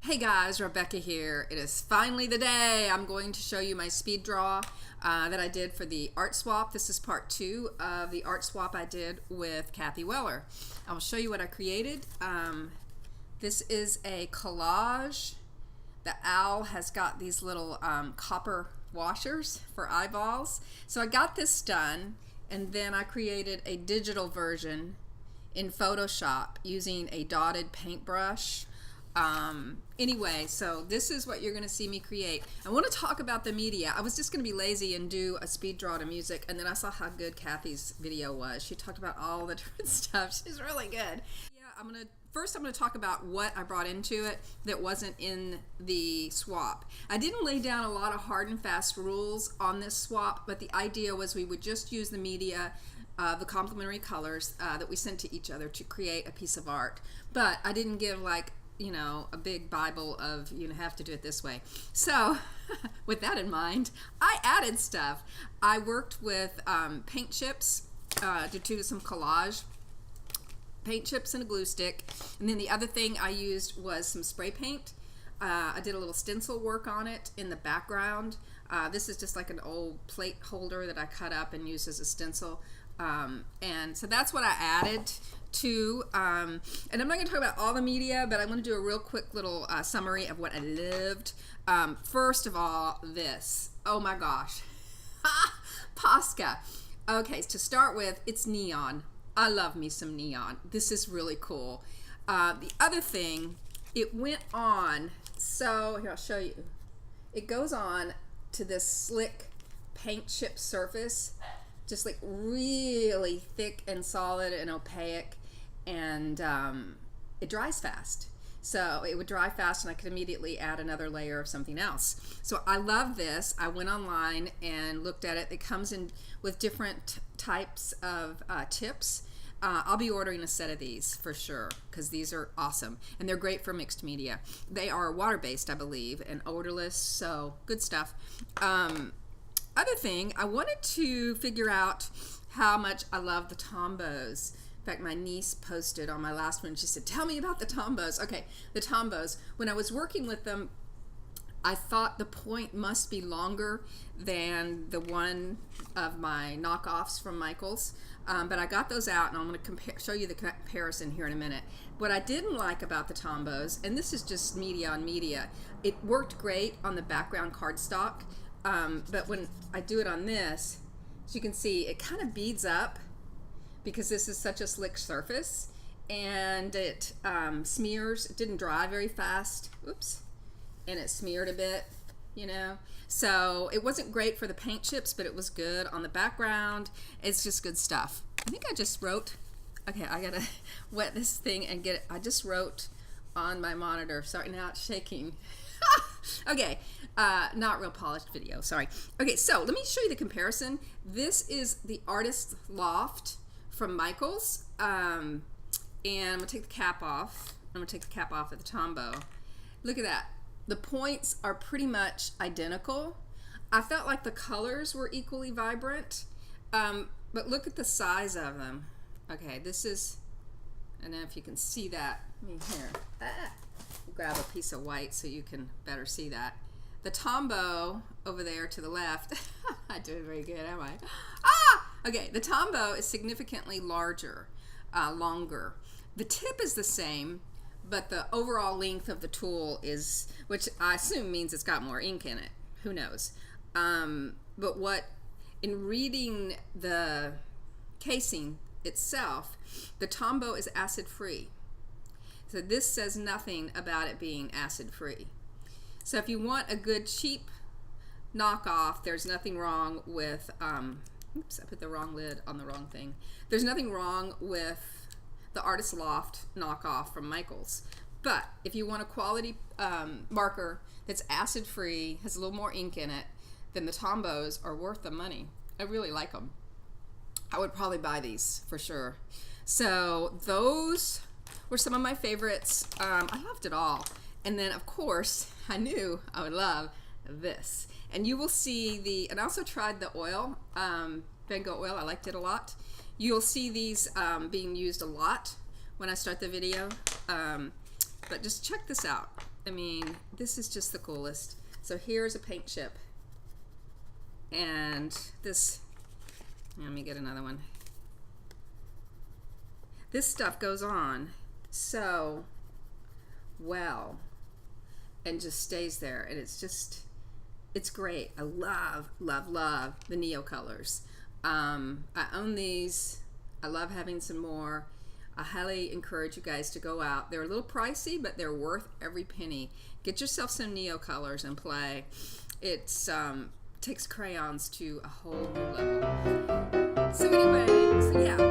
Hey guys, Rebecca here. It is finally the day. I'm going to show you my speed draw that I did for the art swap. This is part 2 of the art swap I did with Kathy Weller. I'll show you what I created. This is a collage. The owl has got these little copper washers for eyeballs. So I got this done, and then I created a digital version in Photoshop using a dotted paintbrush. Anyway, so this is what you're going to see me create. I want to talk about the media. I was just going to be lazy and do a speed draw to music, and then I saw how good Kathy's video was. She talked about all the different stuff. She's really good. Yeah, First I'm going to talk about what I brought into it that wasn't in the swap. I didn't lay down a lot of hard and fast rules on this swap, but the idea was we would just use the media, the complementary colors that we sent to each other to create a piece of art. But I didn't give a big Bible of you have to do it this way. So with that in mind, I added stuff. I worked with paint chips to do some collage, paint chips and a glue stick, and then the other thing I used was some spray paint. I did a little stencil work on it in the background. This is just like an old plate holder that I cut up and used as a stencil, and so that's what I added to, and I'm not going to talk about all the media, but I'm going to do a real quick little summary of what I loved. First of all, this, oh my gosh, Posca. Okay, to start with, it's neon. I love me some neon. This is really cool. The other thing, it went on, so here I'll show you. It goes on to this slick paint chip surface, just like really thick and solid and opaque, and it dries fast. So it would dry fast, and I could immediately add another layer of something else. So I love this. I went online and looked at it. It comes in with different types of tips. I'll be ordering a set of these for sure, because these are awesome, and they're great for mixed media. They are water-based, I believe, and odorless, so good stuff. Other thing, I wanted to figure out how much I love the Tombows. In fact, my niece posted on my last one, she said, tell me about the Tombows. Okay, the Tombows. When I was working with them, I thought the point must be longer than the one of my knockoffs from Michaels, but I got those out, and I'm going to show you the comparison here in a minute. What I didn't like about the Tombows, and this is just media on media, it worked great on the background cardstock, but when I do it on this, as you can see, it kind of beads up because this is such a slick surface, and it smears. It didn't dry very fast. Oops. And it smeared a bit, so it wasn't great for the paint chips, but it was good on the background. It's just good stuff. I think I just wrote, okay, I gotta wet this thing and get it. I just wrote on my monitor. Sorry, now it's shaking. Okay, not real polished video, sorry. Okay, so let me show you the comparison. This is the Artist Loft from Michaels, and I'm gonna take the cap off. I'm gonna take the cap off of the Tombow. Look at that. The points are pretty much identical. I felt like the colors were equally vibrant, but look at the size of them. Okay, this is, I don't know if you can see that. Let me here. Grab a piece of white so you can better see that. The Tombow over there to the left, I'm not doing very good, am I? Okay, the Tombow is significantly larger, longer. The tip is the same, but the overall length of the tool is, which I assume means it's got more ink in it. Who knows? But in reading the casing itself, the Tombow is acid-free. So this says nothing about it being acid-free. So if you want a good cheap knockoff, there's nothing wrong with, oops, I put the wrong lid on the wrong thing. There's nothing wrong with the Artist Loft knockoff from Michaels. But if you want a quality marker that's acid-free, has a little more ink in it, then the Tombows are worth the money. I really like them. I would probably buy these for sure. So those were some of my favorites. I loved it all. And then, of course, I knew I would love this. And you will see and I also tried the oil, Van Gogh oil. I liked it a lot. You'll see these being used a lot when I start the video, but just check this out. I mean, this is just the coolest. So here's a paint chip. And this, let me get another one. This stuff goes on so well and just stays there, and it's great. I love the Neo colors. I own these. I love having some more. I highly encourage you guys to go out. They're a little pricey, but they're worth every penny. Get yourself some Neo colors and play. It's takes crayons to a whole new level. So anyway, yeah.